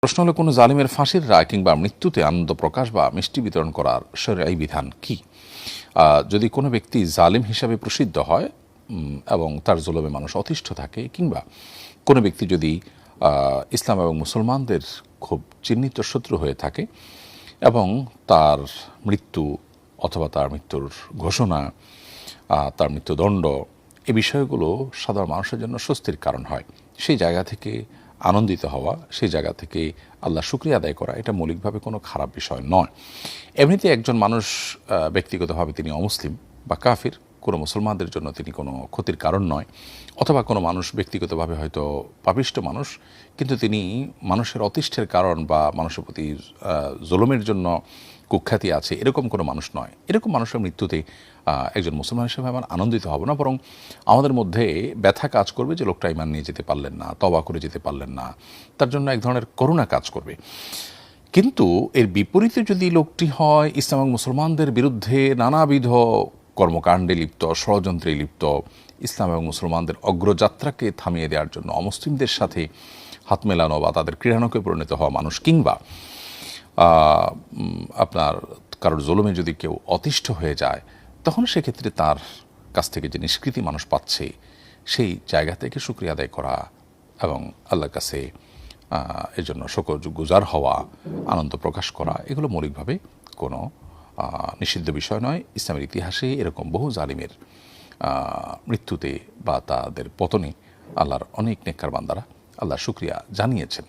প্রশ্ন হলো, কোনো জালিমের ফাঁসির রায় কিংবা মৃত্যুতে আনন্দ প্রকাশ বা মিষ্টি বিতরণ করার শরীয়ী বিধান কি? যদি কোনো ব্যক্তি জালিম হিসাবে প্রসিদ্ধ হয় এবং তার জুলুমে মানুষ অতিষ্ঠ থাকে, কিংবা কোনো ব্যক্তি যদি ইসলাম এবং মুসলমানদের খুব চিহ্নিত শত্রু হয়ে থাকে এবং তার মৃত্যু অথবা তার মৃত্যুর ঘোষণা, তার মৃত্যুদণ্ড, এই বিষয়গুলো সাধারণ মানুষের জন্য স্বস্তির কারণ হয়, সেই জায়গা থেকে আনন্দিত হওয়া, সেই জায়গা থেকে আল্লাহ শুকরিয়া আদায় করা, এটা মৌলিকভাবে কোনো খারাপ বিষয় নয়। এমনিতে একজন মানুষ ব্যক্তিগতভাবে তিনি অমুসলিম বা কাফির, কোনো মুসলমানদের জন্য তিনি কোনো ক্ষতির কারণ নয়। অথবা কোনো মানুষ ব্যক্তিগতভাবে হয়তো পাপিষ্ট মানুষ, কিন্তু তিনি মানুষের অতিষ্ঠের কারণ বা মানুষের প্রতি জুলুমের জন্য কুখ্যাতি আছে, এরকম কোনো মানুষ নয়। এরকম মানুষের মৃত্যুতে একজন মুসলমান হিসেবে আমার আনন্দিত হব না, বরং আমাদের মধ্যে ব্যথা কাজ করবে যে লোকটা ঈমান নিয়ে যেতে পারলেন না, তওবা করে যেতে পারলেন না, তার জন্য এক ধরনের করুণা কাজ করবে। কিন্তু এর বিপরীতে যদি লোকটি হয় ইসলাম এবং মুসলমানদের বিরুদ্ধে নানাবিধ কর্মকাণ্ডে লিপ্ত, ষড়যন্ত্রে লিপ্ত, ইসলাম এবং মুসলমানদের অগ্রযাত্রাকে থামিয়ে দেওয়ার জন্য অমুসলিমদের সাথে হাত মেলানো বা তাদের ক্রীড়ানকে পরিণত হওয়া মানুষ, কিংবা আপনার কারোর জুলুমে যদি কেউ অতিষ্ঠ হয়ে যায়, তখন সেক্ষেত্রে তার কাছ থেকে যে নিষ্কৃতি মানুষ পাচ্ছে, সেই জায়গা থেকে শুকরিয়া আদায় করা এবং আল্লাহর কাছে এই জন্য শুকরগুজার হওয়া, আনন্দ প্রকাশ করা, এগুলো মৌলিকভাবে কোনো নিষিদ্ধ বিষয় নয়। ইসলামের ইতিহাসে এরকম বহু জালিমের মৃত্যুতে বা তাদের পতনে আল্লাহর অনেক নেককার বান্দারা আল্লাহ শুকরিয়া জানিয়েছেন।